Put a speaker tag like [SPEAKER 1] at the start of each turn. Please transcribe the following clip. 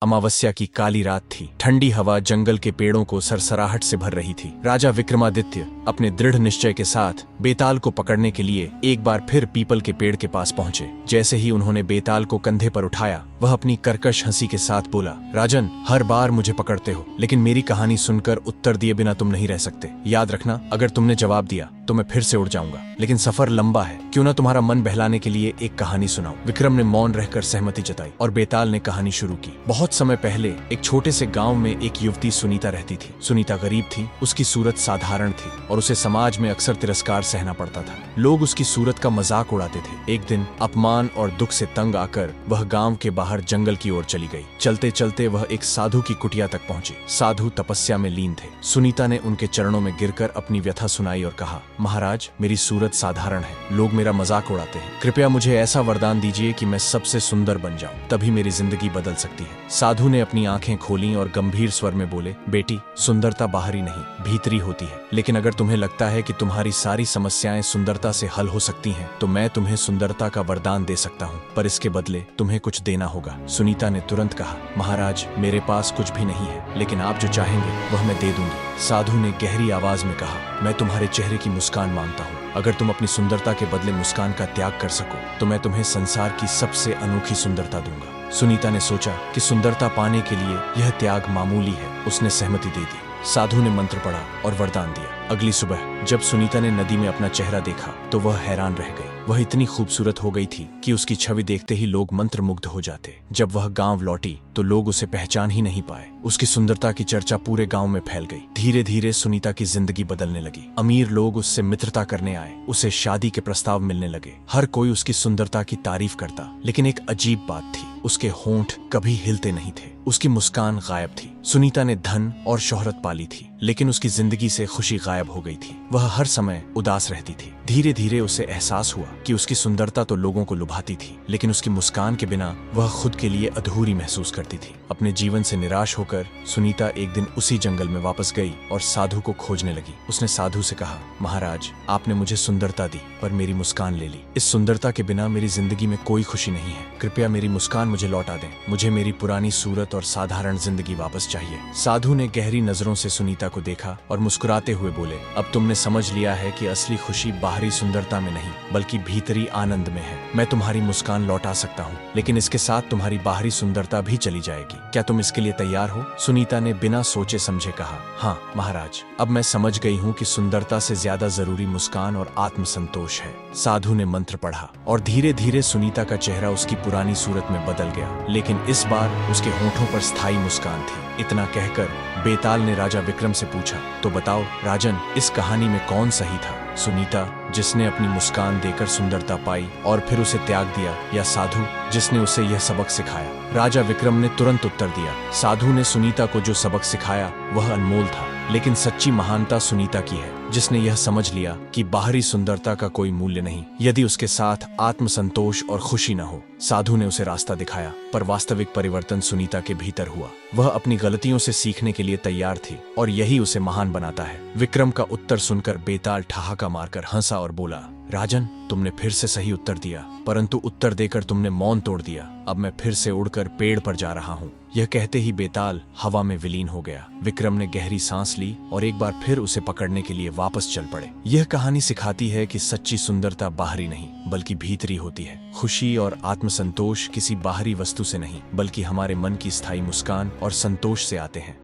[SPEAKER 1] अमावस्या की काली रात थी। ठंडी हवा जंगल के पेड़ों को सरसराहट से भर रही थी। राजा विक्रमादित्य अपने दृढ़ निश्चय के साथ बेताल को पकड़ने के लिए एक बार फिर पीपल के पेड़ के पास पहुंचे। जैसे ही उन्होंने बेताल को कंधे पर उठाया, वह अपनी कर्कश हंसी के साथ बोला, राजन, हर बार मुझे पकड़ते हो, लेकिन मेरी कहानी सुनकर उत्तर दिए बिना तुम नहीं रह सकते। याद रखना, अगर तुमने जवाब दिया तो मैं फिर से उड़ जाऊंगा, लेकिन सफर लंबा है। क्यों ना तुम्हारा मन बहलाने के लिए एक कहानी सुनाऊं। विक्रम ने मौन रहकर सहमति जताई और बेताल ने कहानी शुरू की। बहुत समय पहले एक छोटे से गांव में एक युवती सुनीता रहती थी। सुनीता गरीब थी, उसकी सूरत साधारण थी और उसे समाज में अक्सर तिरस्कार सहना पड़ता था। लोग उसकी सूरत का मजाक उड़ाते थे। एक दिन अपमान और दुख से तंग आकर वह गांव के बाहर जंगल की ओर चली गई। चलते चलते वह एक साधु की कुटिया तक पहुंची। साधु तपस्या में लीन थे। सुनीता ने उनके चरणों में गिरकर अपनी व्यथा सुनाई और कहा, महाराज, मेरी सूरत साधारण है, लोग मेरा मजाक उड़ाते हैं। कृपया मुझे ऐसा वरदान दीजिए कि मैं सबसे सुंदर बन जाऊं, तभी मेरी जिंदगी बदल सकती है। साधु ने अपनी आंखें खोलीं और गंभीर स्वर में बोले, बेटी, सुंदरता बाहरी नहीं, भीतरी होती है। लेकिन अगर तुम्हें लगता है कि तुम्हारी सारी समस्याएं सुंदरता से हल हो सकती हैं, तो मैं तुम्हें सुंदरता का वरदान दे सकता हूँ, पर इसके बदले तुम्हें कुछ देना होगा। सुनीता ने तुरंत कहा, महाराज, मेरे पास कुछ भी नहीं है, लेकिन आप जो चाहेंगे वह मैं दे दूंगी। साधु ने गहरी आवाज में कहा, मैं तुम्हारे चेहरे की मुस्कान मांगता हूँ। अगर तुम अपनी सुंदरता के बदले मुस्कान का त्याग कर सको, तो मैं तुम्हें संसार की सबसे अनोखी सुंदरता दूंगा। सुनीता ने सोचा कि सुंदरता पाने के लिए यह त्याग मामूली है। उसने सहमति दे दी। साधु ने मंत्र पढ़ा और वरदान दिया। अगली सुबह जब सुनीता ने नदी में अपना चेहरा देखा, तो वह हैरान रह गई। वह इतनी खूबसूरत हो गई थी कि उसकी छवि देखते ही लोग मंत्रमुग्ध हो जाते। जब वह गांव लौटी तो लोग उसे पहचान ही नहीं पाए। उसकी सुंदरता की चर्चा पूरे गांव में फैल गई। धीरे धीरे सुनीता की जिंदगी बदलने लगी। अमीर लोग उससे मित्रता करने आए, उसे शादी के प्रस्ताव मिलने लगे। हर कोई उसकी सुंदरता की तारीफ करता, लेकिन एक अजीब बात थी, उसके होंठ कभी हिलते नहीं थे। उसकी मुस्कान गायब थी। सुनीता ने धन और शोहरत पाली थी, लेकिन उसकी जिंदगी से खुशी गायब हो गई थी। वह हर समय उदास रहती थी। धीरे धीरे उसे एहसास हुआ कि उसकी सुंदरता तो लोगों को लुभाती थी, लेकिन उसकी मुस्कान के बिना वह खुद के लिए अधूरी महसूस करती थी। अपने जीवन से निराश होकर सुनीता एक दिन उसी जंगल में वापस गई और साधु को खोजने लगी। उसने साधु से कहा, महाराज, आपने मुझे सुंदरता दी, पर मेरी मुस्कान ले ली। इस सुंदरता के बिना मेरी जिंदगी में कोई खुशी नहीं है। कृपया मेरी मुस्कान मुझे लौटा दें। मुझे मेरी पुरानी सूरत और साधारण जिंदगी वापस चाहिए। साधु ने गहरी नजरों से सुनीता को देखा और मुस्कुराते हुए बोले, अब तुमने समझ लिया है कि असली खुशी बाहरी सुंदरता में नहीं, बल्कि भीतरी आनंद में है। मैं तुम्हारी मुस्कान लौटा सकता हूँ, लेकिन इसके साथ तुम्हारी बाहरी सुंदरता भी चली जाएगी। क्या तुम इसके लिए तैयार हो? सुनीता ने बिना सोचे समझे कहा, हाँ महाराज, अब मैं समझ गई हूँ कि सुंदरता से ज्यादा जरूरी मुस्कान और आत्मसंतोष है। साधु ने मंत्र पढ़ा और धीरे धीरे सुनीता का चेहरा उसकी पुरानी सूरत में बदल गया, लेकिन इस बार उसके होठों पर स्थायी मुस्कान थी। इतना कहकर बेताल ने राजा विक्रम से पूछा, तो बताओ राजन, इस कहानी में कौन सही था? सुनीता, जिसने अपनी मुस्कान देकर सुंदरता पाई और फिर उसे त्याग दिया, या साधु, जिसने उसे यह सबक सिखाया? राजा विक्रम ने तुरंत उत्तर दिया, साधु ने सुनीता को जो सबक सिखाया वह अनमोल था, लेकिन सच्ची महानता सुनीता की है, जिसने यह समझ लिया कि बाहरी सुंदरता का कोई मूल्य नहीं, यदि उसके साथ आत्मसंतोष और खुशी न हो। साधु ने उसे रास्ता दिखाया, पर वास्तविक परिवर्तन सुनीता के भीतर हुआ। वह अपनी गलतियों से सीखने के लिए तैयार थी और यही उसे महान बनाता है। विक्रम का उत्तर सुनकर बेताल ठहाका मारकर हंसा और बोला, राजन, तुमने फिर से सही उत्तर दिया, परंतु उत्तर देकर तुमने मौन तोड़ दिया। अब मैं फिर से उड़कर पेड़ पर जा रहा हूँ। यह कहते ही बेताल हवा में विलीन हो गया। विक्रम ने गहरी सांस ली और एक बार फिर उसे पकड़ने के लिए वापस चल पड़े। यह कहानी सिखाती है कि सच्ची सुंदरता बाहरी नहीं, बल्कि भीतरी होती है। खुशी और आत्मसंतोष किसी बाहरी वस्तु से नहीं, बल्कि हमारे मन की स्थायी मुस्कान और संतोष से आते हैं।